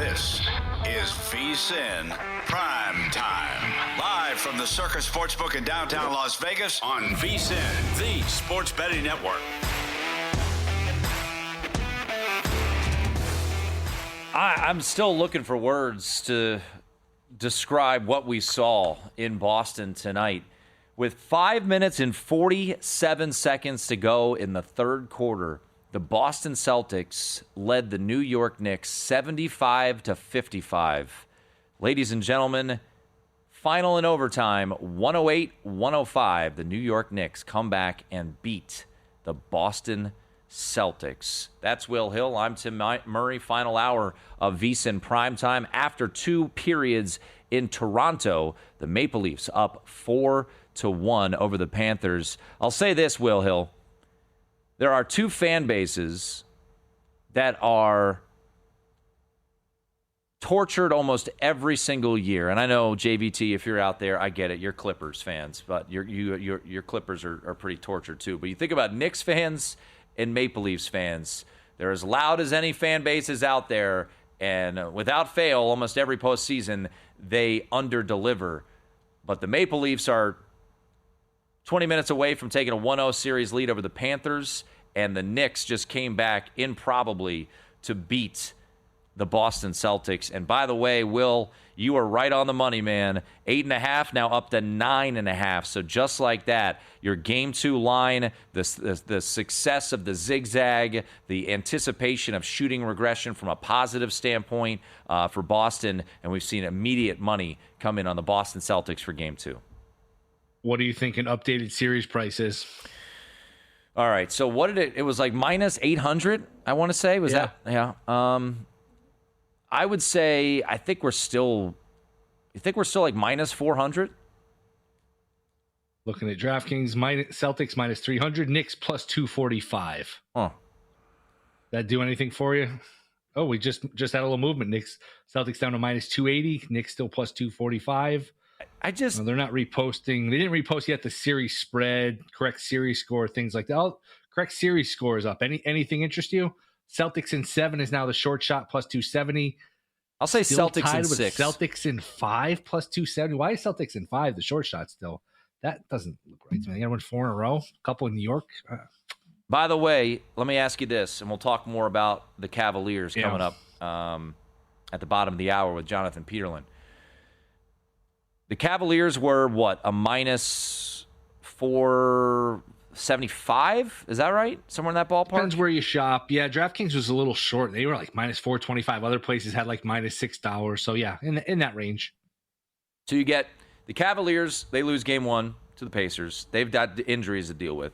This is VSiN PrimeTime. Live from the Circus Sportsbook in downtown Las Vegas on VSiN, the sports betting network. I'm still looking for words to describe what we saw in Boston tonight. With 5 minutes and 47 seconds to go in the third quarter, the Boston Celtics led the New York Knicks 75-55. Ladies and gentlemen, final in overtime, 108-105. The New York Knicks come back and beat the Boston Celtics. That's Will Hill. I'm Tim Murray. Final hour of VSiN Primetime. After two periods in Toronto, the Maple Leafs up 4-1 over the Panthers. I'll say this, Will Hill. There are two fan bases that are tortured almost every single year. And I know, JVT, if you're out there, I get it. You're Clippers fans, but your Clippers are pretty tortured too. But you think about Knicks fans and Maple Leafs fans. They're as loud as any fan base is out there. And without fail, almost every postseason, they underdeliver. But the Maple Leafs are 20 minutes away from taking a 1-0 series lead over the Panthers, and the Knicks just came back improbably to beat the Boston Celtics. And by the way, Will, you are right on the money, man. 8.5, now up to 9.5. So just like that, your Game 2 line, the success of the zigzag, the anticipation of shooting regression from a positive standpoint for Boston, and we've seen immediate money come in on the Boston Celtics for Game 2. What do you think an updated series price is? All right. So what did it was like minus 800, I want to say. Was that? Yeah. I would say I think we're still like minus 400. Looking at DraftKings, Celtics minus 300, Knicks plus 245. Huh. That do anything for you? Oh, we just had a little movement. Celtics down to minus 280, Knicks still plus 245. They're not reposting. They didn't repost yet the series spread, correct series score, things like that. Oh, correct series score is up. Anything interest you? Celtics in 7 is now the short shot plus 270. I'll say still Celtics in 6. Celtics in 5 plus 270. Why is Celtics in 5 the short shot still? That doesn't look right to me. They got to win 4 in a row. A couple in New York. By the way, let me ask you this, and we'll talk more about the Cavaliers coming up at the bottom of the hour with Jonathan Peterlin. The Cavaliers were, what, a minus 475? Is that right? Somewhere in that ballpark? Depends where you shop. Yeah, DraftKings was a little short. They were like minus 425. Other places had like minus $6. So, yeah, in that range. So you get the Cavaliers, they lose Game 1 to the Pacers. They've got the injuries to deal with.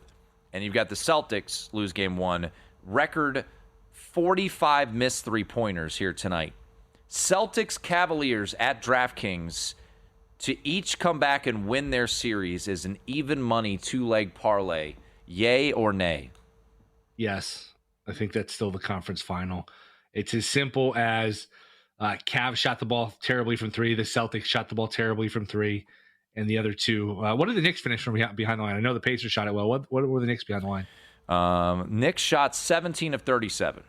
And you've got the Celtics lose Game 1. Record 45 missed three-pointers here tonight. Celtics, Cavaliers at DraftKings to each come back and win their series is an even money 2-leg parlay. Yay or nay? Yes. I think that's still the conference final. It's as simple as Cavs shot the ball terribly from 3. The Celtics shot the ball terribly from 3. And the other two. What did the Knicks finish from behind the line? I know the Pacers shot it well. What were the Knicks behind the line? Knicks shot 17 of 37.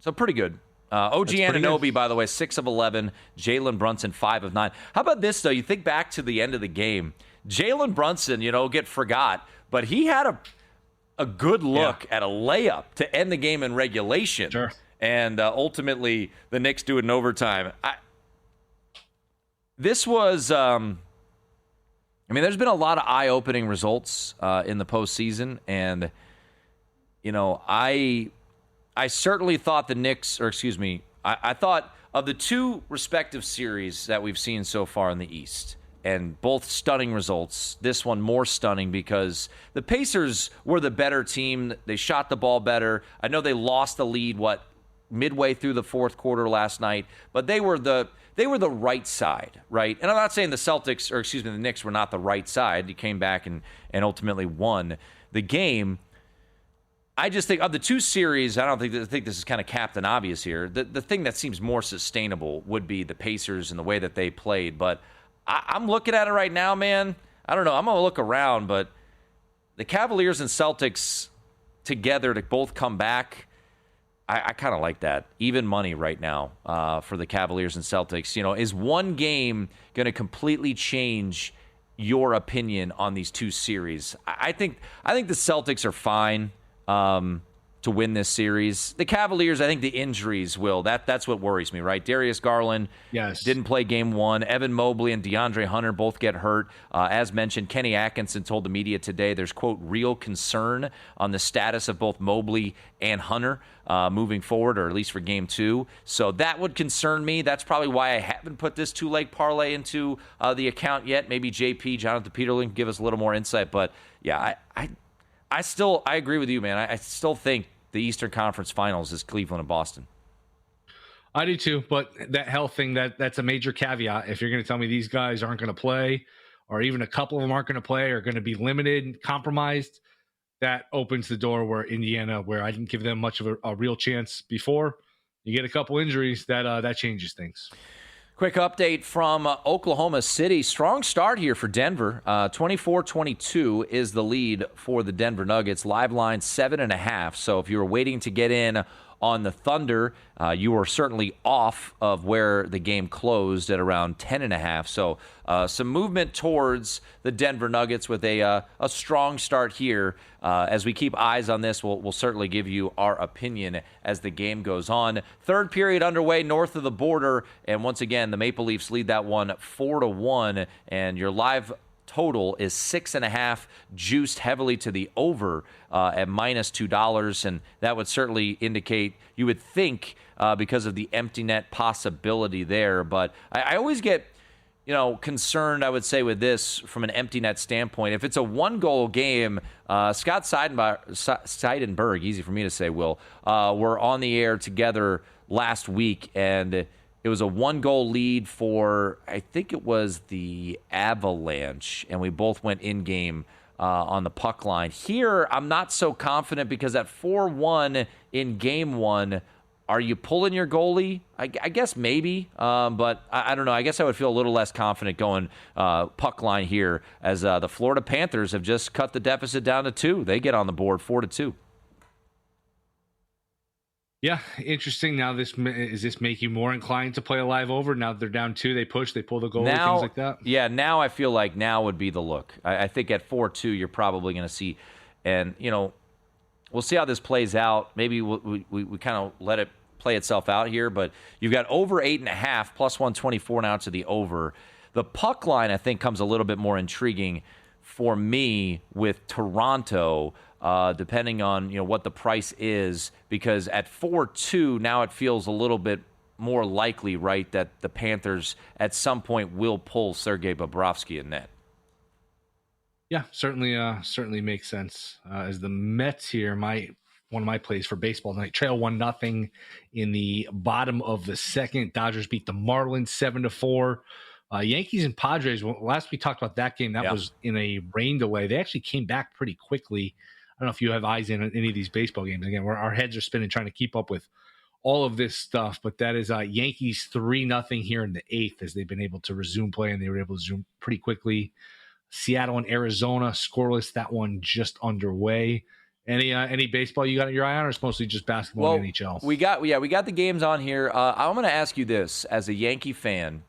So pretty good. OG Anunoby, by the way, 6 of 11. Jalen Brunson, 5 of 9. How about this, though? You think back to the end of the game. Jalen Brunson, get forgot, but he had a good look at a layup to end the game in regulation. Sure. And ultimately, the Knicks do it in overtime. This was, there's been a lot of eye-opening results in the postseason, and, I certainly thought the Knicks, I thought of the two respective series that we've seen so far in the East, and both stunning results. This one more stunning because the Pacers were the better team. They shot the ball better. I know they lost the lead, midway through the fourth quarter last night, but they were the right side, right? And I'm not saying the Knicks were not the right side. They came back and ultimately won the game. I just think of the two series, I think this is kind of captain obvious here. The thing that seems more sustainable would be the Pacers and the way that they played. But I'm looking at it right now, man. I don't know. I'm going to look around, but the Cavaliers and Celtics together to both come back, I kind of like that. Even money right now for the Cavaliers and Celtics. Is one game going to completely change your opinion on these two series? I think the Celtics are fine to win this series. The Cavaliers, I think the injuries will. That's what worries me, right? Darius Garland didn't play game one. Evan Mobley and DeAndre Hunter both get hurt. As mentioned, Kenny Atkinson told the media today there's, quote, real concern on the status of both Mobley and Hunter moving forward, or at least for game two. So that would concern me. That's probably why I haven't put this two-leg parlay into the account yet. Maybe JP, Jonathan Peterlin, can give us a little more insight. But, yeah, I agree with you, man. I still think the Eastern Conference Finals is Cleveland and Boston. I do too, but that health thing, that's a major caveat. If you're going to tell me these guys aren't going to play, or even a couple of them aren't going to play, or going to be limited and compromised, that opens the door where Indiana, where I didn't give them much of a real chance before, you get a couple injuries, that changes things. Quick update from Oklahoma City. Strong start here for Denver. 24-22 is the lead for the Denver Nuggets. Live line 7.5. So if you were waiting to get in on the Thunder, you were certainly off of where the game closed at around 10.5. So some movement towards the Denver Nuggets with a strong start here. As we keep eyes on this, we'll certainly give you our opinion as the game goes on. Third period underway north of the border, and once again, the Maple Leafs lead that one 4-1, and your live total is 6.5, juiced heavily to the over at -$2, and that would certainly indicate, you would think, because of the empty net possibility there. But I always get concerned, I would say, with this from an empty net standpoint. If it's a one-goal game, Scott Seidenberg, easy for me to say, Will, were on the air together last week, and it was a one-goal lead for, I think it was the Avalanche, and we both went in-game on the puck line. Here, I'm not so confident because at 4-1 in game one, are you pulling your goalie? I guess maybe, but I don't know. I guess I would feel a little less confident going puck line here, as the Florida Panthers have just cut the deficit down to 2. They get on the board 4-2. Yeah, interesting. Now, does this make you more inclined to play a live over? Now that they're down 2, they push, they pull the goal, things like that? Yeah, now I feel like now would be the look. I think at 4-2, you're probably going to see, and, we'll see how this plays out. Maybe we kind of let it play itself out here, but you've got over 8.5, plus 124 now to the over. The puck line, I think, comes a little bit more intriguing for me with Toronto, depending on what the price is, because at 4-2 now it feels a little bit more likely, right, that the Panthers at some point will pull Sergei Bobrovsky in net. Yeah, certainly makes sense. As the Mets here, one of my plays for baseball tonight, trail 1-0 in the bottom of the second. Dodgers beat the Marlins 7-4. Yankees and Padres, last we talked about that game, that was in a rain delay. They actually came back pretty quickly. I don't know if you have eyes in on any of these baseball games. Again, our heads are spinning trying to keep up with all of this stuff, but that is Yankees 3-0 here in the 8th, as they've been able to resume play, and they were able to resume pretty quickly. Seattle and Arizona scoreless, that one just underway. Any baseball you got your eye on, or it's mostly just basketball and NHL? We got the games on here. I'm going to ask you this as a Yankee fan.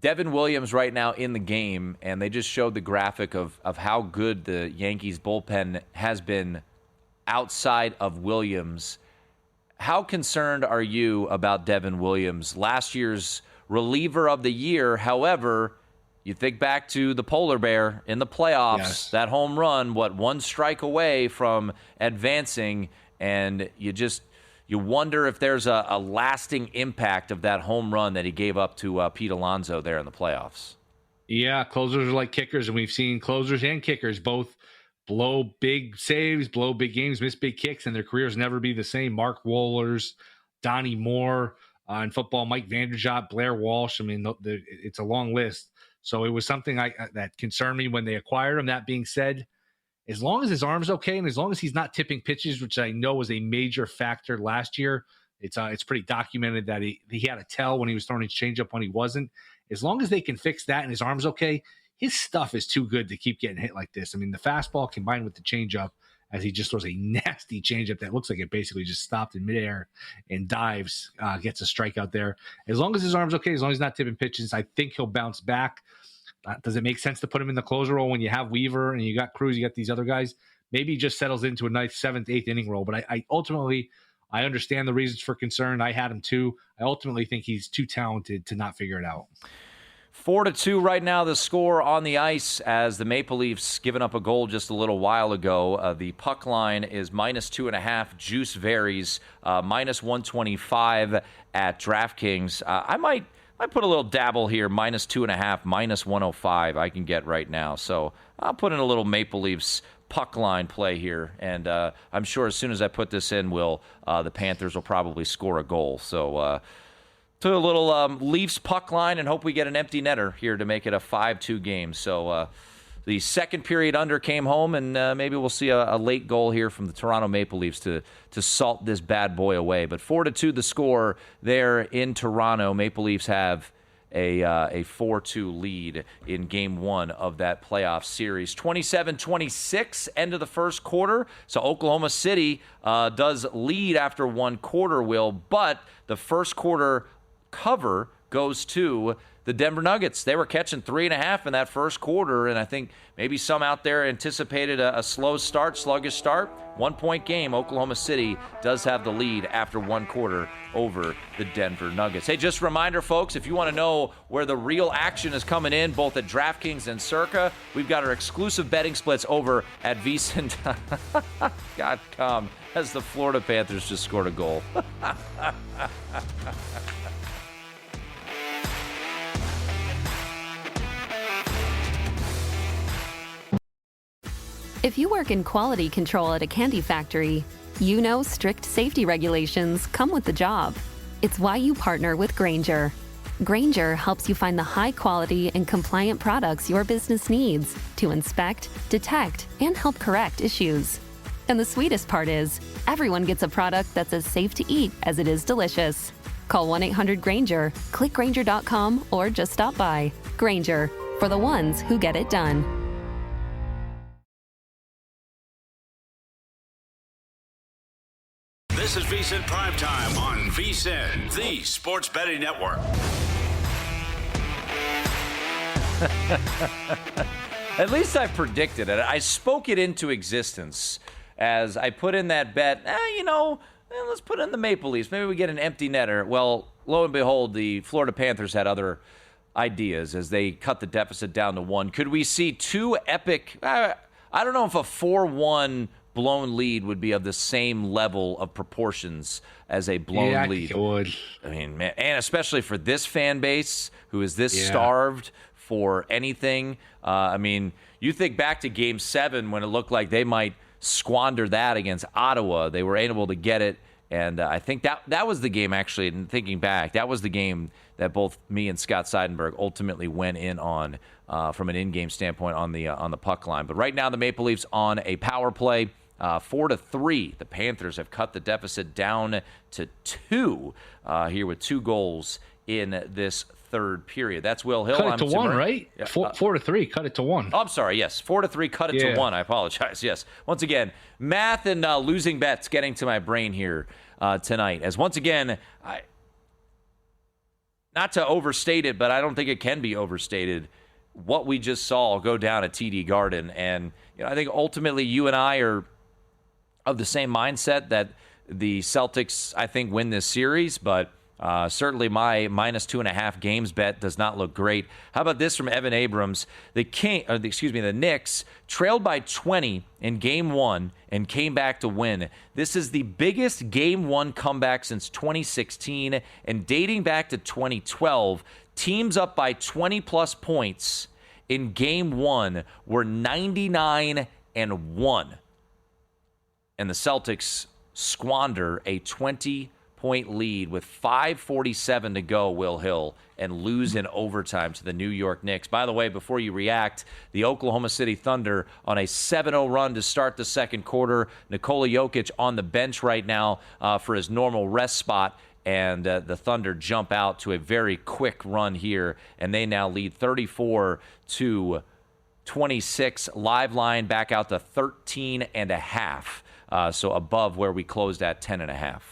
Devin Williams right now in the game, and they just showed the graphic of how good the Yankees bullpen has been outside of Williams. How concerned are you about Devin Williams, last year's reliever of the year? However, you think back to the polar bear in the playoffs, that home run, one strike away from advancing, and you wonder if there's a lasting impact of that home run that he gave up to Pete Alonso there in the playoffs. Yeah, closers are like kickers, and we've seen closers and kickers both blow big saves, blow big games, miss big kicks, and their careers never be the same. Mark Wohlers, Donnie Moore, in football, Mike Vanderjagt, Blair Walsh. I mean, it's a long list. So it was something that concerned me when they acquired him. That being said, as long as his arm's okay, and as long as he's not tipping pitches, which I know was a major factor last year, it's pretty documented that he had a tell when he was throwing his changeup when he wasn't. As long as they can fix that and his arm's okay, his stuff is too good to keep getting hit like this. I mean, the fastball combined with the changeup, as he just throws a nasty changeup that looks like it basically just stopped in midair and dives, gets a strikeout there. As long as his arm's okay, as long as he's not tipping pitches, I think he'll bounce back. Does it make sense to put him in the closer role when you have Weaver and you got Cruz, you got these other guys? Maybe he just settles into a nice 7th, 8th inning role. But I ultimately, I understand the reasons for concern. I had him too. I ultimately think he's too talented to not figure it out. 4-2 right now, the score on the ice as the Maple Leafs given up a goal just a little while ago. The puck line is -2.5. Juice varies, -125 at DraftKings. I might put a little dabble here, -2.5, -105 I can get right now. So I'll put in a little Maple Leafs puck line play here. And I'm sure as soon as I put this in, the Panthers will probably score a goal. So to a little Leafs puck line and hope we get an empty netter here to make it a 5-2 game. So the second period under came home, and maybe we'll see a late goal here from the Toronto Maple Leafs to salt this bad boy away. But 4-2 the score there in Toronto. Maple Leafs have a 4-2 lead in Game 1 of that playoff series. 27-26, end of the first quarter. So Oklahoma City does lead after one quarter, but the first quarter cover goes to the Denver Nuggets. They were catching 3.5 in that first quarter, and I think maybe some out there anticipated a sluggish start. 1-point game. Oklahoma City does have the lead after one quarter over the Denver Nuggets. Hey, just a reminder, folks, if you want to know where the real action is coming in, both at DraftKings and Circa, we've got our exclusive betting splits over at VSiN.com as the Florida Panthers just scored a goal. If you work in quality control at a candy factory, you know strict safety regulations come with the job. It's why you partner with Grainger. Grainger helps you find the high quality and compliant products your business needs to inspect, detect, and help correct issues. And the sweetest part is, everyone gets a product that's as safe to eat as it is delicious. Call 1-800-GRAINGER, click Grainger.com, or just stop by. Grainger, for the ones who get it done. This is VSiN PrimeTime on VSiN, the sports betting network. At least I predicted it. I spoke it into existence as I put in that bet. Let's put in the Maple Leafs. Maybe we get an empty netter. Well, lo and behold, the Florida Panthers had other ideas as they cut the deficit down to 1. Could we see two epic? I don't know if a 4-1 blown lead would be of the same level of proportions as a blown lead. I think it would. I mean, man, and especially for this fan base who is this starved for anything. You think back to Game 7 when it looked like they might squander that against Ottawa. They were able to get it, and I think that was the game, actually, and thinking back, that was the game that both me and Scott Seidenberg ultimately went in on from an in-game standpoint on the puck line. But right now, the Maple Leafs on a power play. 4-3. The Panthers have cut the deficit down to 2 here with 2 goals in this third period. That's Will Hill. Cut it to 1, right? Yeah. 4-3. Cut it to 1. Oh, I'm sorry. Yes, 4-3. Cut it to 1. I apologize. Yes. Once again, math and losing bets getting to my brain here tonight. As once again, not to overstate it, but I don't think it can be overstated. What we just saw go down at TD Garden, and I think ultimately you and I are of the same mindset that the Celtics, I think, win this series, but certainly my -2.5 games bet does not look great. How about this from Evan Abrams? The Knicks trailed by 20 in Game 1 and came back to win. This is the biggest Game 1 comeback since 2016, and dating back to 2012, teams up by 20-plus points in Game 1 were 99-1. And the Celtics squander a 20-point lead with 5:47 to go, Will Hill, and lose in overtime to the New York Knicks. By the way, before you react, the Oklahoma City Thunder on a 7-0 run to start the second quarter. Nikola Jokic on the bench right now for his normal rest spot. And the Thunder jump out to a very quick run here, and they now lead 34-28 26. Live line back out to 13.5. So above where we closed at 10.5.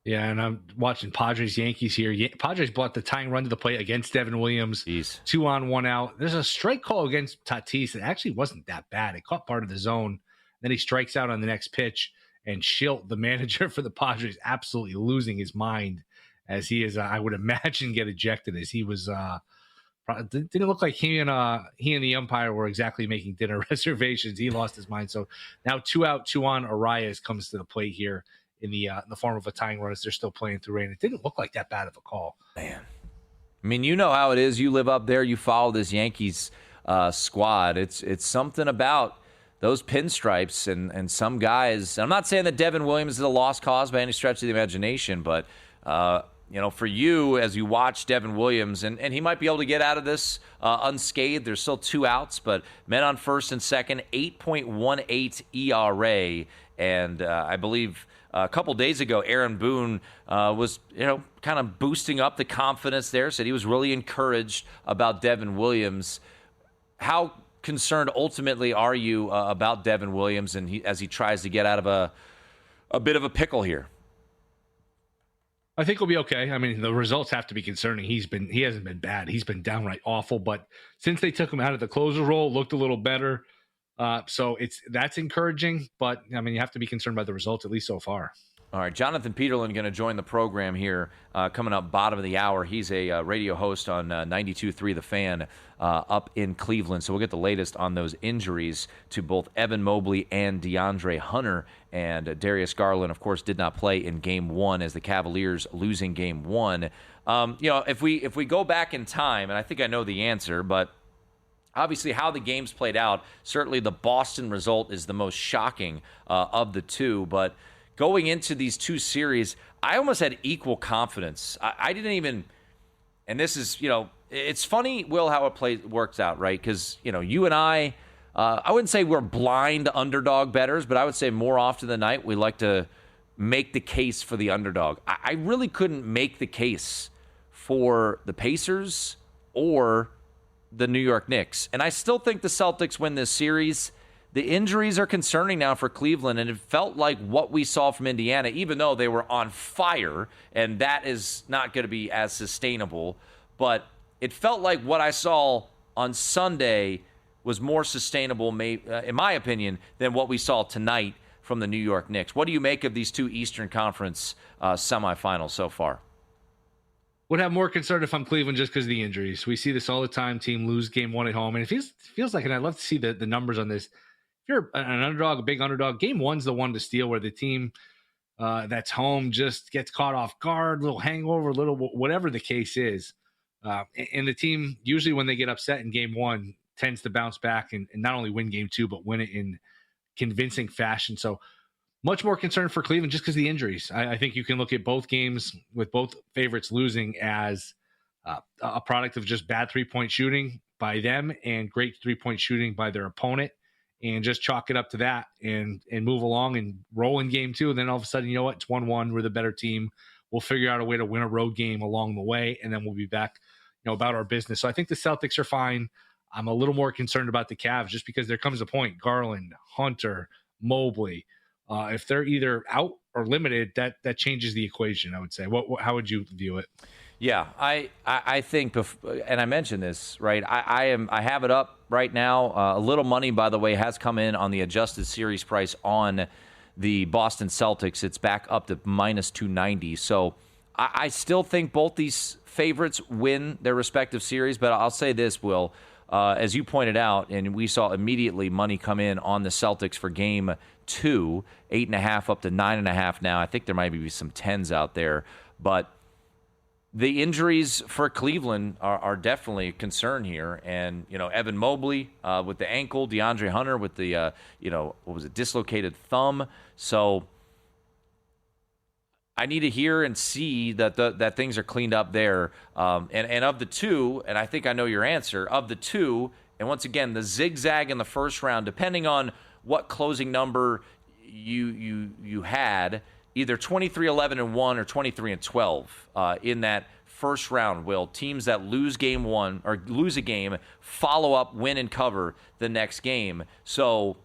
Yeah, and I'm watching Padres-Yankees here. Padres brought the tying run to the plate against Devin Williams. Jeez. 2 on, 1 out. There's a strike call against Tatis that actually wasn't that bad. It caught part of the zone. Then he strikes out on the next pitch. And Schilt, the manager for the Padres, absolutely losing his mind as he is, I would imagine, get ejected as he was didn't look like he and the umpire were exactly making dinner reservations. He lost his mind. So now 2 out, 2 on. Arias comes to the plate here in the form of a tying run as they're still playing through rain. It didn't look like that bad of a call. Man. I mean, you know how it is. You live up there. You follow this Yankees squad. It's something about those pinstripes and some guys. I'm not saying that Devin Williams is a lost cause by any stretch of the imagination, but for you, as you watch Devin Williams, and he might be able to get out of this unscathed. There's still 2 outs, but men on first and second, 8.18 ERA. And I believe a couple days ago, Aaron Boone was, kind of boosting up the confidence there, said he was really encouraged about Devin Williams. How concerned ultimately are you about Devin Williams and as he tries to get out of a bit of a pickle here? I think he'll be okay. I mean, the results have to be concerning. He hasn't been bad. He's been downright awful. But since they took him out of the closer role, looked a little better. So that's encouraging. But I mean, you have to be concerned by the results, at least so far. All right, Jonathan Peterlin going to join the program here coming up bottom of the hour. He's a radio host on 92.3 The Fan up in Cleveland. So we'll get the latest on those injuries to both Evan Mobley and DeAndre Hunter. And Darius Garland, of course, did not play in Game 1 as the Cavaliers losing Game 1. If we go back in time, and I think I know the answer, but obviously how the games played out, certainly the Boston result is the most shocking of the two. But going into these two series, I almost had equal confidence. I didn't even, and this is, it's funny, Will, how it works out, right? Because, you and I wouldn't say we're blind underdog bettors, but I would say more often than not, we like to make the case for the underdog. I really couldn't make the case for the Pacers or the New York Knicks. And I still think the Celtics win this series. The injuries are concerning now for Cleveland, and it felt like what we saw from Indiana, even though they were on fire, and that is not going to be as sustainable. But it felt like what I saw on Sunday was more sustainable, in my opinion, than what we saw tonight from the New York Knicks. What do you make of these two Eastern Conference semifinals so far? Would have more concern if I'm Cleveland just because of the injuries. We see this all the time. Team lose Game 1 at home, and it feels like, and I'd love to see the numbers on this. If you're an underdog, a big underdog, Game 1's the one to steal, where the team that's home just gets caught off guard, little hangover, little whatever the case is. And the team, usually when they get upset in Game 1, tends to bounce back and not only win Game 2, but win it in convincing fashion. So much more concerned for Cleveland just because of the injuries. I think you can look at both games with both favorites losing as a product of just bad three-point shooting by them and great three-point shooting by their opponent, and just chalk it up to that and move along and roll in Game 2. And then all of a sudden, you know what? It's 1-1. We're the better team. We'll figure out a way to win a road game along the way, and then we'll be back, about our business. So I think the Celtics are fine. I'm a little more concerned about the Cavs just because there comes a point, Garland, Hunter, Mobley, if they're either out or limited, that changes the equation, I would say. How would you view it? Yeah, I think, and I mentioned this, right? I have it up right now. A little money, by the way, has come in on the adjusted series price on the Boston Celtics. It's back up to minus 290. So I still think both these favorites win their respective series. But I'll say this, Will, as you pointed out, and we saw immediately money come in on the Celtics for Game 2, 8.5 up to 9.5 now. I think there might be some 10s out there, but the injuries for Cleveland are definitely a concern here. And, Evan Mobley with the ankle, DeAndre Hunter with the, dislocated thumb. So I need to hear and see that things are cleaned up there. And of the two, and I think I know your answer, of the two, and once again, the zigzag in the first round, depending on what closing number you had, either 23-11-1 or 23-12 in that first round. Will teams that lose game one or lose a game follow up, win, and cover the next game? So,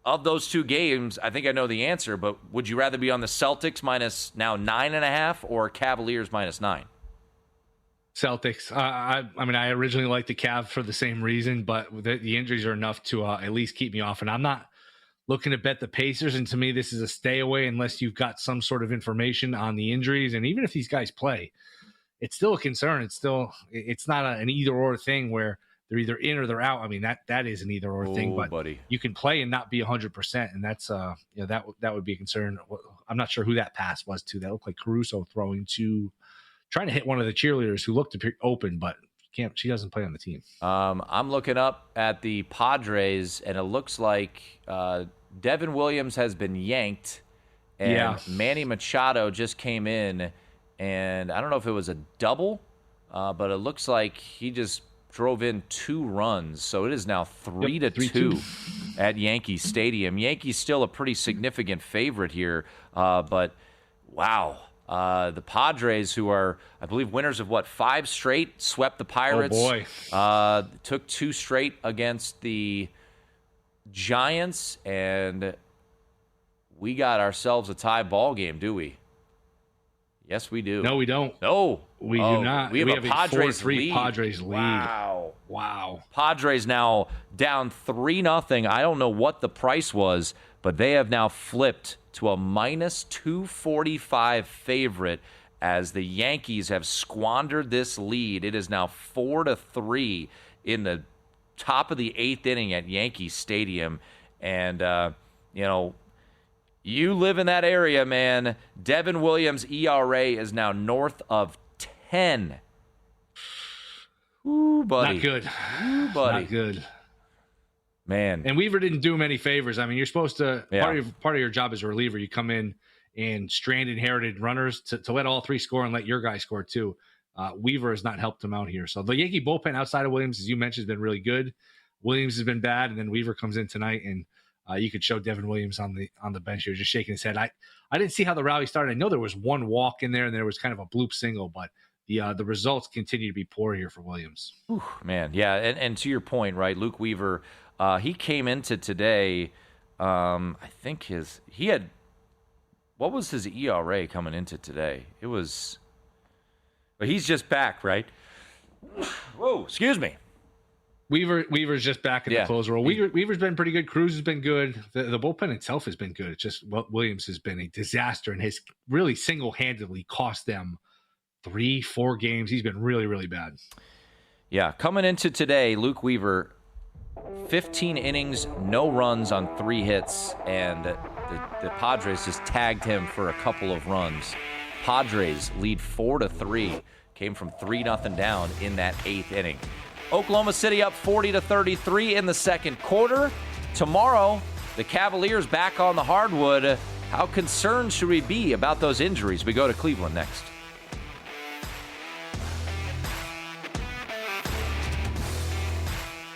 of those two games, I think I know the answer. But would you rather be on the Celtics minus now 9.5 or Cavaliers minus 9? Celtics. I mean, I originally liked the Cavs for the same reason, but the injuries are enough to at least keep me off. And I'm not looking to bet the Pacers. And to me, this is a stay away unless you've got some sort of information on the injuries. And even if these guys play, it's still a concern. It's not an either or thing where they're either in or they're out. I mean, that is an either or thing, but buddy, you can play and not be 100%. And that's, that would be a concern. I'm not sure who that pass was to. That looked like Caruso trying to hit one of the cheerleaders who looked open, but she doesn't play on the team. I'm looking up at the Padres, and it looks like Devin Williams has been yanked, and Manny Machado just came in, and I don't know if it was a double, but it looks like he just drove in 2 runs, so it is now 3-2 at Yankee Stadium. Yankees still a pretty significant favorite here, but wow. The Padres, who are, I believe, winners of 5 straight, swept the Pirates. Oh, boy. Took 2 straight against the Giants, and we got ourselves a tie ball game, do we? Yes, we do. No, we don't. No. We do not. We have a Padres 4-3 lead. Padres lead. Wow. Padres now down 3-0. I don't know what the price was, but they have now flipped to a minus 245 favorite as the Yankees have squandered this lead. It is now 4-3 in the top of the 8th inning at Yankee Stadium. And, you live in that area, man. Devin Williams' ERA is now north of 10. Ooh, buddy. Not good. Ooh, buddy. Not good. Man. And Weaver didn't do him any favors. I mean, you're supposed to, Yeah. part of your job as a reliever, you come in and strand inherited runners to let all 3 score and let your guy score too. Weaver has not helped him out here. So the Yankee bullpen outside of Williams, as you mentioned, has been really good. Williams has been bad, and then Weaver comes in tonight, and you could show Devin Williams on the bench here just shaking his head. I didn't see how the rally started. I know there was 1 walk in there, and there was kind of a bloop single, but the results continue to be poor here for Williams. Whew, man, yeah, and to your point, right, Luke Weaver, he came into today, I think what was his ERA coming into today? But he's just back, right? Whoa, excuse me. Weaver's just back in the close role. Weaver's been pretty good. Cruz has been good. The bullpen itself has been good. It's just Williams has been a disaster and has really single-handedly cost them 3-4 games. He's been really, really bad. Yeah, coming into today, Luke Weaver, 15 innings, no runs on 3 hits, and the Padres just tagged him for a couple of runs. Padres lead 4-3, came from 3-0 down in that 8th inning. Oklahoma City up 40-33 in the second quarter. Tomorrow, the Cavaliers back on the hardwood. How concerned should we be about those injuries? We go to Cleveland next.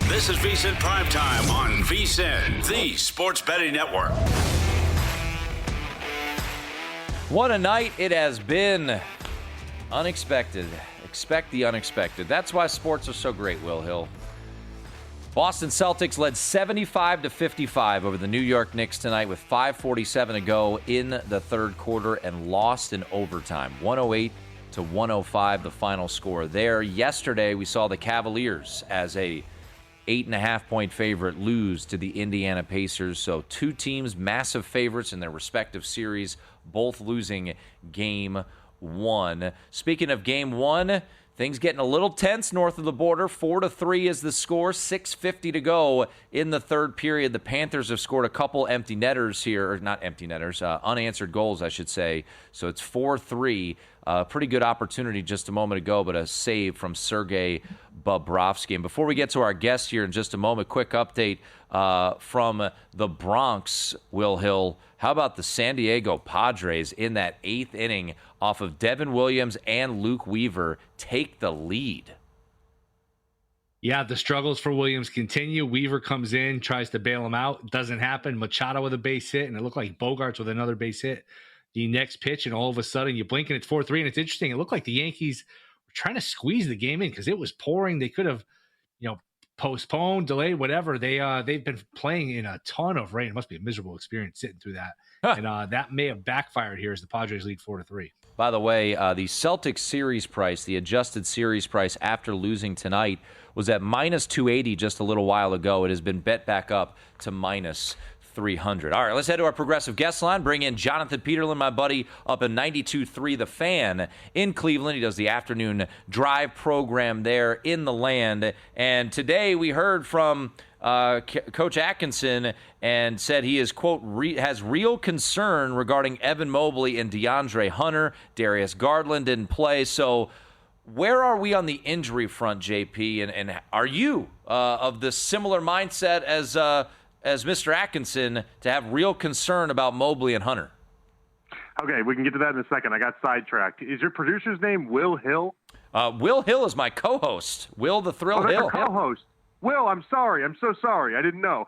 This is VSiN PrimeTime on VSiN, the Sports Betting Network. What a night it has been. Unexpected. Expect the unexpected. That's why sports are so great, Will Hill. Boston Celtics led 75-55 over the New York Knicks tonight with 5:47 to go in the third quarter and lost in overtime. 108-105 the final score there. Yesterday, we saw the Cavaliers as a 8.5-point favorite lose to the Indiana Pacers. So 2 teams, massive favorites in their respective series, both losing game 1. Speaking of game 1, things getting a little tense north of the border. 4-3 is the score. 6:50 to go in the third period. The Panthers have scored a couple empty netters here, or not empty netters, unanswered goals, I should say. So it's 4-3. Pretty good opportunity just a moment ago, but a save from Sergei Bobrovsky. And before we get to our guest here in just a moment, quick update from the Bronx, Will Hill. How about the San Diego Padres in that 8th inning off of Devin Williams and Luke Weaver take the lead? Yeah, the struggles for Williams continue. Weaver comes in, tries to bail him out. Doesn't happen. Machado with a base hit, and it looked like Bogarts with another base hit. the next pitch, and all of a sudden you blink and it's 4-3. And it's interesting. It looked like the Yankees were trying to squeeze the game in because it was pouring. They could have, postponed, delayed, whatever. They've been playing in a ton of rain. It must be a miserable experience sitting through that. And that may have backfired here as the Padres lead 4-3. By the way, the Celtics series price, the adjusted series price after losing tonight, was at minus 280 just a little while ago. It has been bet back up to minus 300. All right, let's head to our progressive guest line. Bring in Jonathan Peterlin, my buddy, up in 92.3 The Fan in Cleveland. He does the afternoon drive program there in the land. And today we heard from Coach Atkinson and said he is, quote, has real concern regarding Evan Mobley and DeAndre Hunter. Darius Garland didn't play. So where are we on the injury front, JP? And are you of the similar mindset as Mr. Atkinson to have real concern about Mobley and Hunter? Okay, we can get to that in a second. I got sidetracked. Is your producer's name Will Hill? Will Hill is my co-host. Will the Thrill that's Hill. A co-host. Will, I'm sorry. I'm so sorry. I didn't know.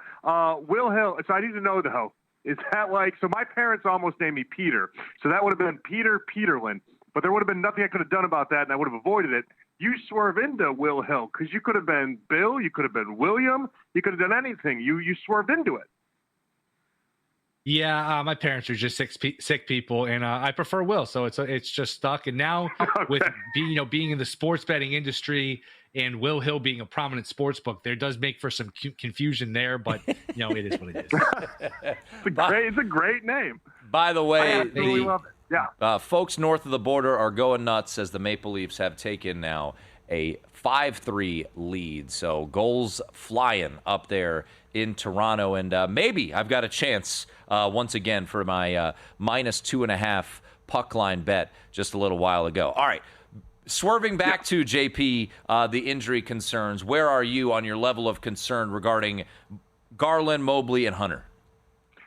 Will Hill. So I need to know, though. Is that so my parents almost named me Peter. So that would have been Peter Peterlin. But there would have been nothing I could have done about that, and I would have avoided it. You swerve into Will Hill because you could have been Bill. You could have been William. You could have done anything. You swerved into it. Yeah, my parents are just sick people, and I prefer Will. So it's just stuck. And now Okay. with being in the sports betting industry and Will Hill being a prominent sports book, there does make for some confusion there. But it is what it is. It's a great name. By the way, I absolutely love it. Yeah. Folks north of the border are going nuts as the Maple Leafs have taken now a 5-3 lead. So goals flying up there in Toronto. And maybe I've got a chance once again for my minus 2.5 puck line bet just a little while ago. All right. Swerving back to JP, the injury concerns. Where are you on your level of concern regarding Garland, Mobley, and Hunter?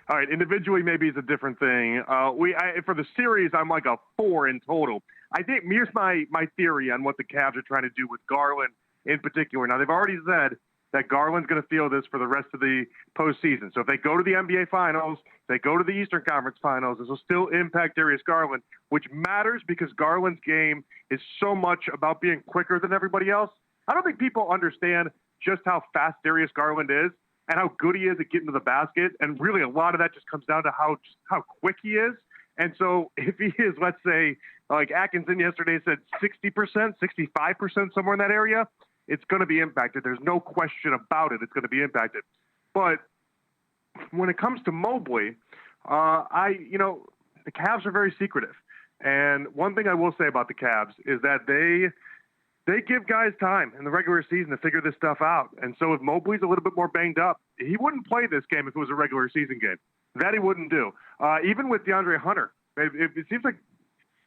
All right, individually maybe it's a different thing. For the series, I'm like a 4 in total. I think here's my theory on what the Cavs are trying to do with Garland in particular. Now, they've already said that Garland's going to feel this for the rest of the postseason. So if they go to the NBA Finals, if they go to the Eastern Conference Finals, this will still impact Darius Garland, which matters because Garland's game is so much about being quicker than everybody else. I don't think people understand just how fast Darius Garland is and how good he is at getting to the basket. And really a lot of that just comes down to how quick he is. And so if he is, let's say, like Atkinson yesterday said, 60%, 65%, somewhere in that area, it's going to be impacted. There's no question about it. It's going to be impacted. But when it comes to Mobley, the Cavs are very secretive. And one thing I will say about the Cavs is that they give guys time in the regular season to figure this stuff out. And so if Mobley's a little bit more banged up, he wouldn't play this game if it was a regular season game. That he wouldn't do. Even with DeAndre Hunter, it seems like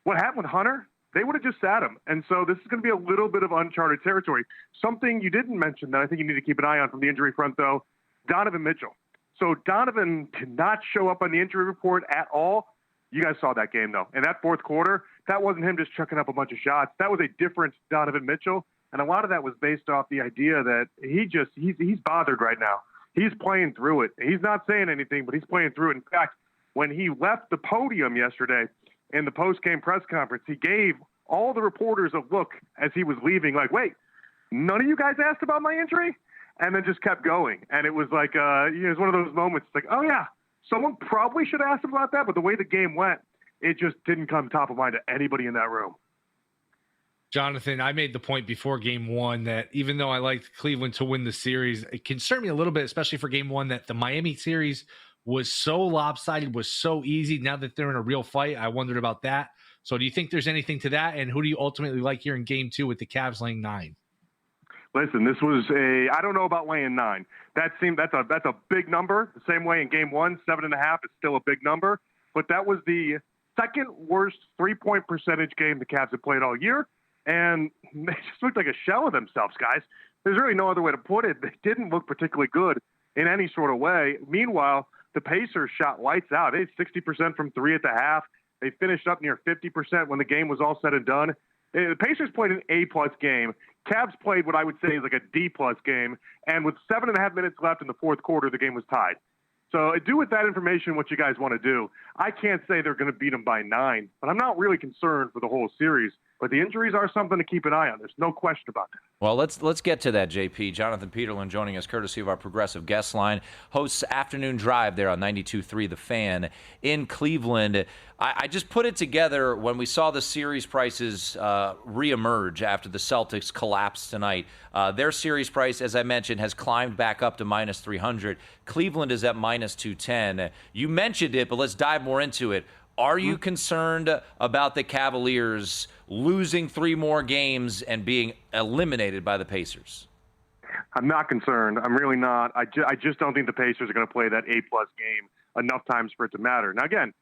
what happened with Hunter, they would have just sat him. And so this is going to be a little bit of uncharted territory. Something you didn't mention that I think you need to keep an eye on from the injury front, though, Donovan Mitchell. So Donovan did not show up on the injury report at all. You guys saw that game, though. In that fourth quarter, that wasn't him just chucking up a bunch of shots. That was a different Donovan Mitchell. And a lot of that was based off the idea that he's bothered right now. He's playing through it. He's not saying anything, but he's playing through it. In fact, when he left the podium yesterday in the post-game press conference, he gave all the reporters a look as he was leaving, like, wait, none of you guys asked about my injury? And then just kept going. And it was like, it was one of those moments, like, oh, yeah, someone probably should ask him about that. But the way the game went, it just didn't come top of mind to anybody in that room. Jonathan, I made the point before game one that even though I liked Cleveland to win the series, it concerned me a little bit, especially for game one, that the Miami series was so lopsided, was so easy. Now that they're in a real fight, I wondered about that. So do you think there's anything to that? And who do you ultimately like here in game two with the Cavs laying 9? Listen, this was I don't know about laying 9. That's a big number. The same way in game one, 7.5 is still a big number. But that was the second worst 3-point percentage game the Cavs have played all year. And they just looked like a shell of themselves, guys. There's really no other way to put it. They didn't look particularly good in any sort of way. Meanwhile, the Pacers shot lights out. They had 60% from 3 at the half. They finished up near 50% when the game was all said and done. The Pacers played an A-plus game. Cavs played what I would say is like a D-plus game. And with 7.5 minutes left in the fourth quarter, the game was tied. So do with that information what you guys want to do. I can't say they're going to beat them by 9, but I'm not really concerned for the whole series. But the injuries are something to keep an eye on. There's no question about that. Well, let's get to that, JP. Jonathan Peterlin joining us courtesy of our Progressive guest line. Hosts Afternoon Drive there on 92.3 The Fan in Cleveland. I just put it together when we saw the series prices reemerge after the Celtics collapsed tonight. Their series price, as I mentioned, has climbed back up to minus 300. Cleveland is at minus 210. You mentioned it, but let's dive more into it. Are you concerned about the Cavaliers losing 3 more games and being eliminated by the Pacers? I'm not concerned. I'm really not. I just don't think the Pacers are going to play that A-plus game enough times for it to matter. Now, again,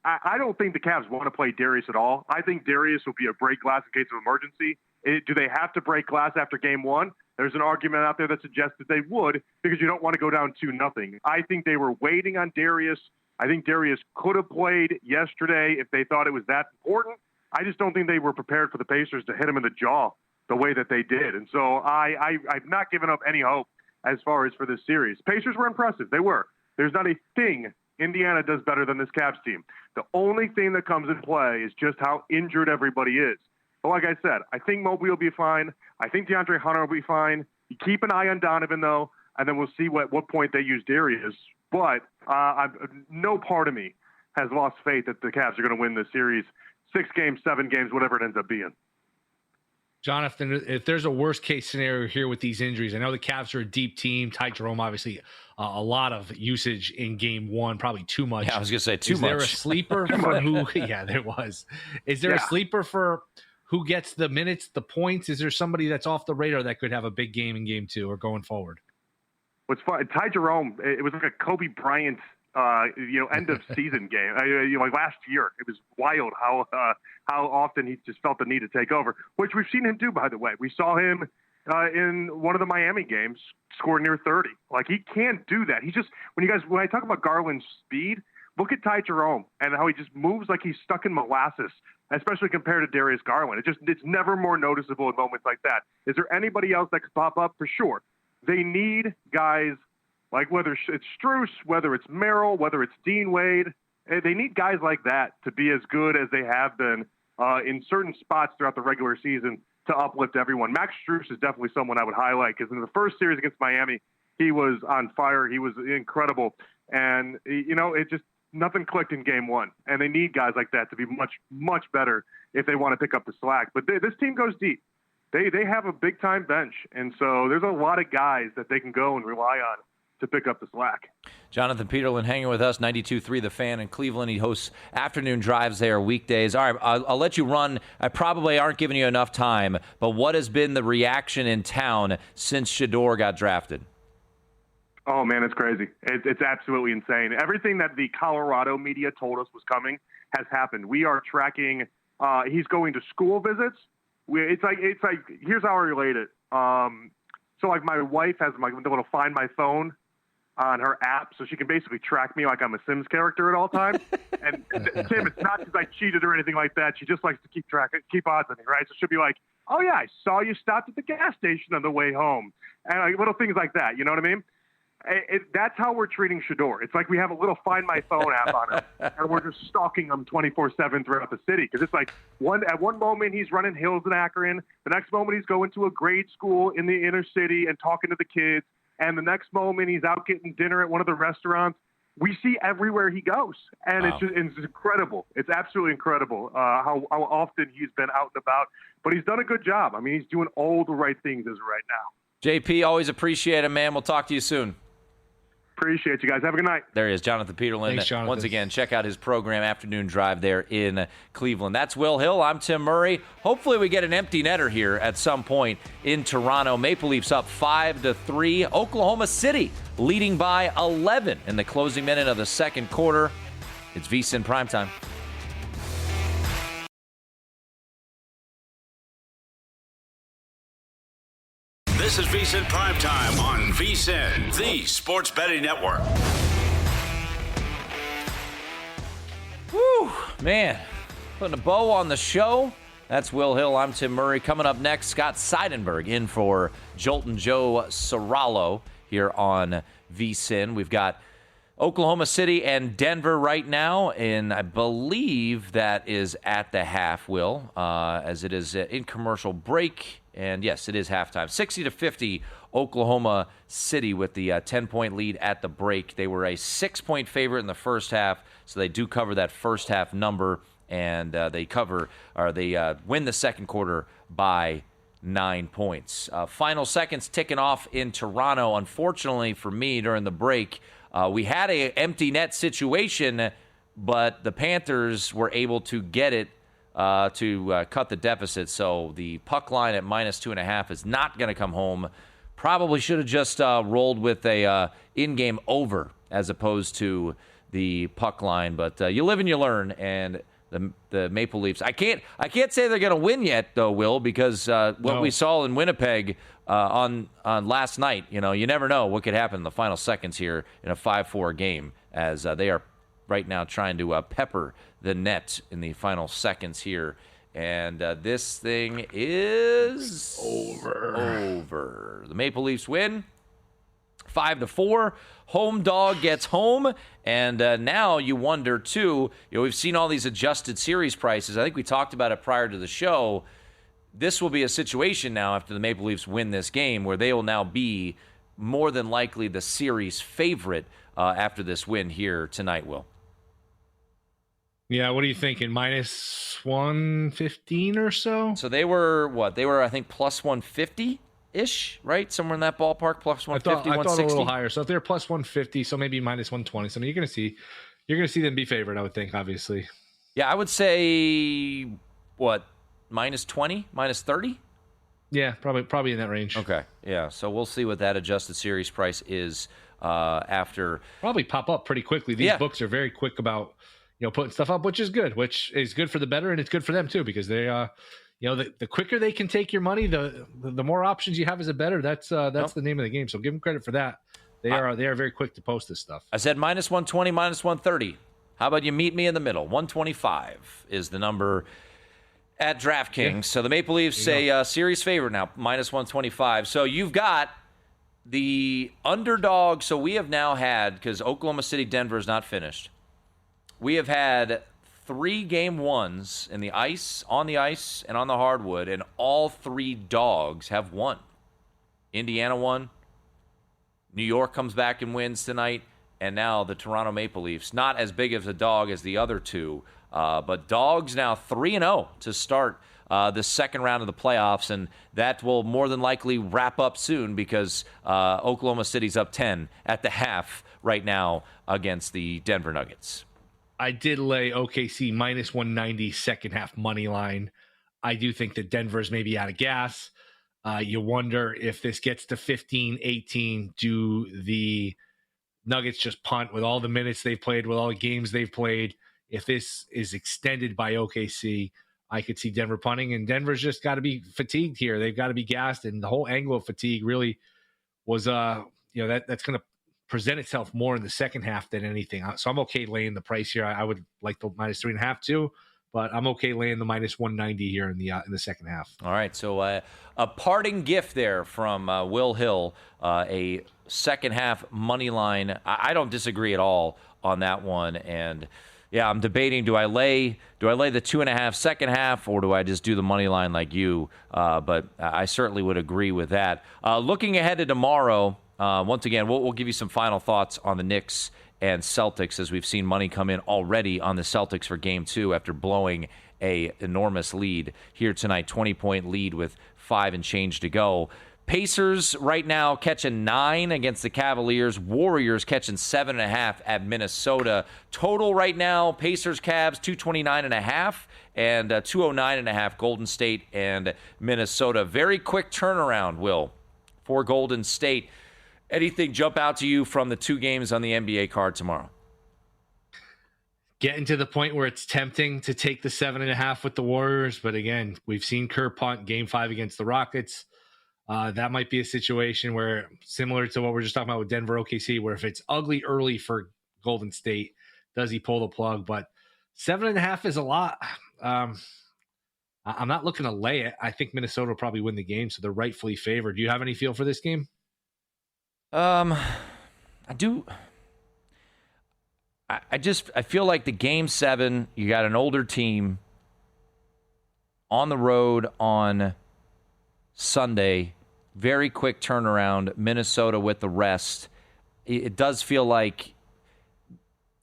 I don't think the Cavs want to play Darius at all. I think Darius will be a break glass in case of emergency. Do they have to break glass after game 1? There's an argument out there that suggests that they would because you don't want to go down 2-0. I think they were waiting on Darius. I think Darius could have played yesterday if they thought it was that important. I just don't think they were prepared for the Pacers to hit him in the jaw the way that they did. And so I've not given up any hope as far as for this series. Pacers were impressive. They were. There's not a thing Indiana does better than this Cavs team. The only thing that comes in play is just how injured everybody is. But like I said, I think Mobley will be fine. I think DeAndre Hunter will be fine. You keep an eye on Donovan, though, and then we'll see what point they use Darius. But no part of me has lost faith that the Cavs are going to win this series, 6 games, 7 games, whatever it ends up being. Jonathan, if there's a worst-case scenario here with these injuries, I know the Cavs are a deep team. Ty Jerome, obviously, a lot of usage in Game 1, probably too much. Yeah, I was going to say too much. Is there a sleeper for who? Yeah, there was. Is there a sleeper for who gets the minutes, the points? Is there somebody that's off the radar that could have a big game in Game 2 or going forward? What's fun? Ty Jerome, it was like a Kobe Bryant, end of season game. Like last year, it was wild how often he just felt the need to take over, which we've seen him do. By the way, we saw him in one of the Miami games score near 30. Like he can't do that. He just when I talk about Garland's speed, look at Ty Jerome and how he just moves like he's stuck in molasses, especially compared to Darius Garland. It's never more noticeable in moments like that. Is there anybody else that could pop up? For sure. They need guys like whether it's Strus, whether it's Merrill, whether it's Dean Wade. They need guys like that to be as good as they have been in certain spots throughout the regular season to uplift everyone. Max Strus is definitely someone I would highlight because in the first series against Miami, he was on fire. He was incredible. And, it just nothing clicked in Game 1. And they need guys like that to be much, much better if they want to pick up the slack. But this team goes deep. They have a big-time bench, and so there's a lot of guys that they can go and rely on to pick up the slack. Jonathan Peterlin hanging with us, 92.3 The Fan in Cleveland. He hosts Afternoon Drives there weekdays. All right, I'll let you run. I probably aren't giving you enough time, but what has been the reaction in town since Shedeur got drafted? Oh, man, it's crazy. It's absolutely insane. Everything that the Colorado media told us was coming has happened. We are tracking he's going to school visits. It's like here's how I relate it. So like my wife has like the little Find My Phone on her app, so she can basically track me like I'm a Sims character at all times. And Tim, it's not because I cheated or anything like that. She just likes to keep odds on me, right? So she'll be like, "Oh yeah, I saw you stopped at the gas station on the way home," and like little things like that. You know what I mean? That's how we're treating Shedeur. It's like we have a little Find My Phone app on him, and we're just stalking him 24/7 throughout the city. Because it's like at one moment he's running hills in Akron, the next moment he's going to a grade school in the inner city and talking to the kids, and the next moment he's out getting dinner at one of the restaurants. We see everywhere he goes, and wow. It's incredible. It's absolutely incredible how often he's been out and about. But he's done a good job. I mean, he's doing all the right things as of right now. JP, always appreciate it, man. We'll talk to you soon. Appreciate you guys. Have a good night. There he is, Jonathan Peterlin. Thanks, Jonathan. Once again, check out his program, Afternoon Drive, there in Cleveland. That's Will Hill. I'm Tim Murray. Hopefully we get an empty netter here at some point in Toronto. Maple Leafs up 5-3. Oklahoma City leading by 11 in the closing minute of the second quarter. It's VSiN Primetime. This is VSiN Primetime on VSiN, the Sports Betting Network. Woo, man. Putting a bow on the show. That's Will Hill. I'm Tim Murray. Coming up next, Scott Seidenberg in for Jolton Joe Serralo here on VSiN. We've got Oklahoma City and Denver right now, and I believe that is at the half, Will, as it is in commercial break. And yes, it is halftime. 60-50, Oklahoma City with the 10-point lead at the break. They were a 6-point favorite in the first half, so they do cover that first half number, and they win the second quarter by 9 points. Final seconds ticking off in Toronto. Unfortunately for me, during the break, we had an empty net situation, but the Panthers were able to get it to cut the deficit. So the puck line at -2.5 is not going to come home. Probably should have just rolled with a in-game over as opposed to the puck line. But you live and you learn, and the Maple Leafs. I can't say they're going to win yet, though, Will, because what we saw in Winnipeg on last night, you never know what could happen in the final seconds here in a 5-4 game, as they are right now trying to pepper the net in the final seconds here. And this thing is over. The Maple Leafs win 5-4. Home dog gets home. And now you wonder, too, we've seen all these adjusted series prices. I think we talked about it prior to the show. This will be a situation now after the Maple Leafs win this game where they will now be more than likely the series favorite after this win here tonight, Will. Yeah, what are you thinking? -115 or so? So they were, what? They were, I think, +150-ish, right? Somewhere in that ballpark, +150, I thought 160. a little higher. So if they're +150, so maybe -120. So you're going to see them be favored, I would think, obviously. Yeah, I would say, what, -20, -30? Yeah, probably in that range. Okay, yeah. So we'll see what that adjusted series price is after. Probably pop up pretty quickly. These books are very quick about putting stuff up, which is good for the bettor, and it's good for them too, because they the quicker they can take your money, the more options you have as a bettor. That's the name of the game. So give them credit for that. They are very quick to post this stuff. I said -120, -130. How about you meet me in the middle? 125 is the number at DraftKings. Yeah. So the Maple Leafs say series favorite now, -125. So you've got the underdog. So we have now had, because Oklahoma City, Denver is not finished, we have had 3 game ones on the ice, and on the hardwood, and all 3 dogs have won. Indiana won. New York comes back and wins tonight. And now the Toronto Maple Leafs, not as big of a dog as the other 2, but dogs now 3-0 to start the second round of the playoffs. And that will more than likely wrap up soon, because Oklahoma City's up 10 at the half right now against the Denver Nuggets. I did lay OKC -190 second half money line. I do think that Denver's maybe out of gas. You wonder if this gets to 15-18, do the Nuggets just punt with all the minutes they've played, with all the games they've played? If this is extended by OKC, I could see Denver punting, and Denver's just got to be fatigued here. They've got to be gassed, and the whole angle of fatigue really was, that's going to present itself more in the second half than anything. So I'm okay laying the price here. I would like the -3.5 too, but I'm okay laying the -190 here in the second half. All right, so a parting gift there from Will Hill, a second half money line. I don't disagree at all on that one, and yeah, I'm debating, do I lay the 2.5 second half, or do I just do the money line like you? But I certainly would agree with that. Looking ahead to tomorrow, once again, we'll give you some final thoughts on the Knicks and Celtics, as we've seen money come in already on the Celtics for Game 2 after blowing a enormous lead here tonight, 20-point lead with 5 and change to go. Pacers right now catching 9 against the Cavaliers. Warriors catching 7.5 at Minnesota. Total right now, Pacers Cavs 229.5 and 209.5 Golden State and Minnesota. Very quick turnaround, Will, for Golden State. Anything jump out to you from the 2 games on the NBA card tomorrow? Getting to the point where it's tempting to take the 7.5 with the Warriors, but again, we've seen Kerr punt Game 5 against the Rockets. That might be a situation where, similar to what we're just talking about with Denver OKC, where if it's ugly early for Golden State, does he pull the plug? But 7.5 is a lot. I'm not looking to lay it. I think Minnesota will probably win the game, so they're rightfully favored. Do you have any feel for this game? I do. I feel like the Game 7, you got an older team on the road on Sunday, very quick turnaround, Minnesota with the rest. It does feel like,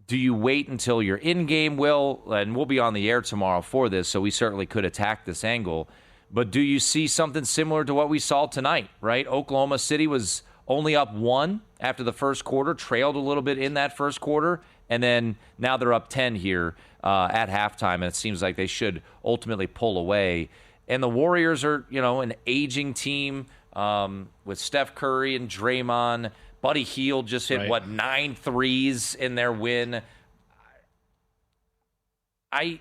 do you wait until you're in-game, Will? And we'll be on the air tomorrow for this, so we certainly could attack this angle. But do you see something similar to what we saw tonight, right? Oklahoma City was only up 1 after the first quarter, trailed a little bit in that first quarter, and then now they're up 10 here at halftime, and it seems like they should ultimately pull away. And the Warriors are, an aging team with Steph Curry and Draymond. Buddy Hield just hit, 9 threes in their win. I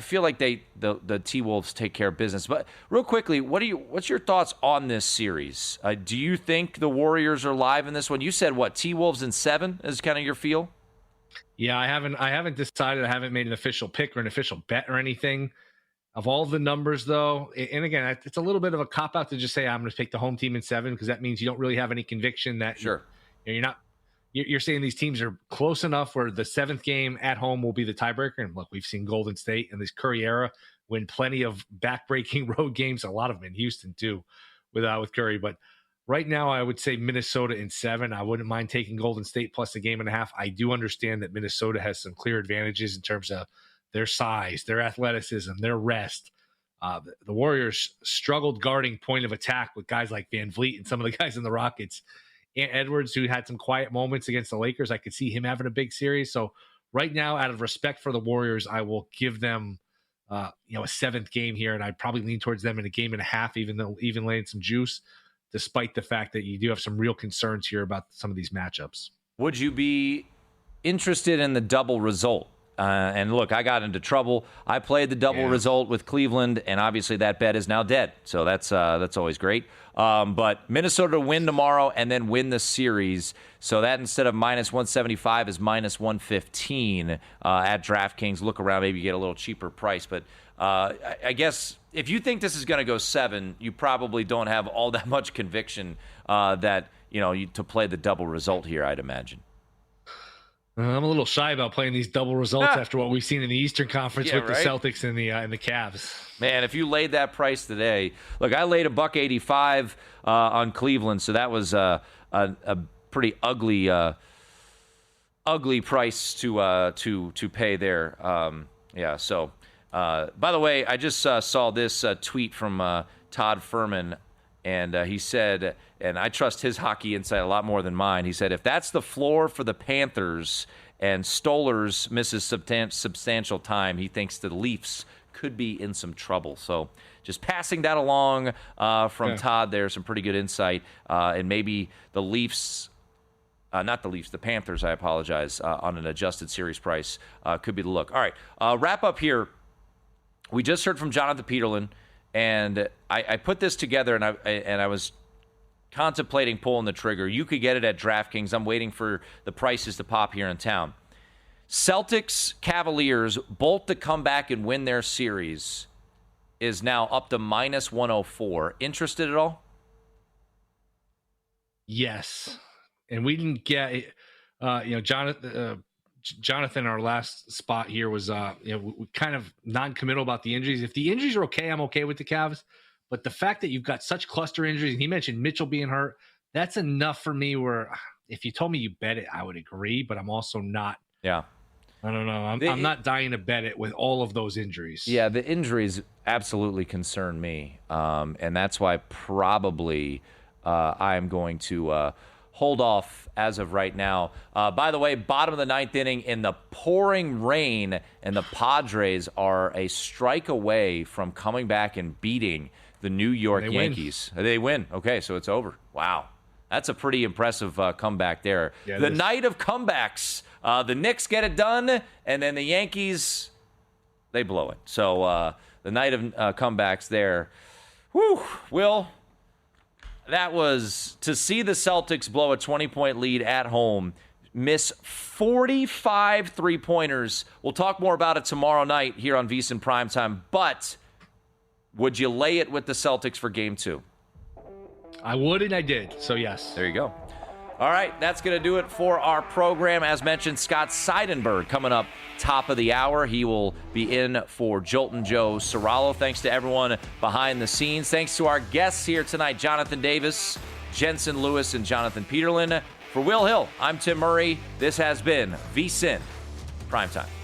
feel like the T-Wolves take care of business. But real quickly, what's your thoughts on this series? Do you think the Warriors are live in this one? You said T-Wolves in 7 is kind of your feel? Yeah, I haven't decided. I haven't made an official pick or an official bet or anything. Of all the numbers, though, and again, it's a little bit of a cop-out to just say I'm going to take the home team in 7 because that means you don't really have any conviction that you're saying these teams are close enough where the 7th game at home will be the tiebreaker. And look, we've seen Golden State in this Curry era win plenty of back-breaking road games, a lot of them in Houston too, with Curry. But right now, I would say Minnesota in 7. I wouldn't mind taking Golden State plus a game and a half. I do understand that Minnesota has some clear advantages in terms of their size, their athleticism, their rest. The Warriors struggled guarding point of attack with guys like Van Vliet and some of the guys in the Rockets. Ant Edwards, who had some quiet moments against the Lakers, I could see him having a big series. So right now, out of respect for the Warriors, I will give them a 7th game here, and I'd probably lean towards them in a game and a half, even laying some juice, despite the fact that you do have some real concerns here about some of these matchups. Would you be interested in the double result? And look, I got into trouble. I played the double result with Cleveland, and obviously that bet is now dead. So that's always great. But Minnesota to win tomorrow and then win the series. So that instead of minus 175 is minus 115 at DraftKings. Look around, maybe you get a little cheaper price. But I guess if you think this is going to go 7, you probably don't have all that much conviction that to play the double result here, I'd imagine. I'm a little shy about playing these double results after what we've seen in the Eastern Conference with the Celtics and the Cavs. Man, if you laid that price today, look, I laid $1.85 on Cleveland, so that was a pretty ugly price to pay there. So by the way, I just saw this tweet from Todd Furman. And he said, and I trust his hockey insight a lot more than mine, he said, if that's the floor for the Panthers and Stolarz misses substantial time, he thinks the Leafs could be in some trouble. So just passing that along from Todd there, some pretty good insight. And maybe the Leafs, the Panthers, I apologize, on an adjusted series price could be the look. All right, wrap up here. We just heard from Jonathan Peterlin. And I put this together, and I was contemplating pulling the trigger. You could get it at DraftKings. I'm waiting for the prices to pop here in town. Celtics, Cavaliers, both to come back and win their series is now up to minus 104. Interested at all? Yes. And we didn't get, Jonathan, our last spot here was, we kind of non-committal about the injuries. If the injuries are okay, I'm okay with the Cavs. But the fact that you've got such cluster injuries, and he mentioned Mitchell being hurt, that's enough for me where if you told me you bet it, I would agree. But I'm also not. Yeah. I don't know. I'm not dying to bet it with all of those injuries. Yeah, the injuries absolutely concern me. And that's why probably I am going to hold off as of right now. By the way, bottom of the 9th inning in the pouring rain, and the Padres are a strike away from coming back and beating the New York Yankees. They win. Okay, so it's over. Wow. That's a pretty impressive comeback there. Yeah, the night of comebacks. The Knicks get it done, and then the Yankees, they blow it. So the night of comebacks there. Whew, Will, that was to see the Celtics blow a 20-point lead at home, miss 45 three-pointers. We'll talk more about it tomorrow night here on VSiN PrimeTime. But would you lay it with the Celtics for Game 2? I would, and I did. So, yes. There you go. All right, that's going to do it for our program. As mentioned, Scott Seidenberg coming up top of the hour. He will be in for Jolton Joe Serralo. Thanks to everyone behind the scenes. Thanks to our guests here tonight, Jonathan Davis, Jensen Lewis, and Jonathan Peterlin. For Will Hill, I'm Tim Murray. This has been VSiN Primetime.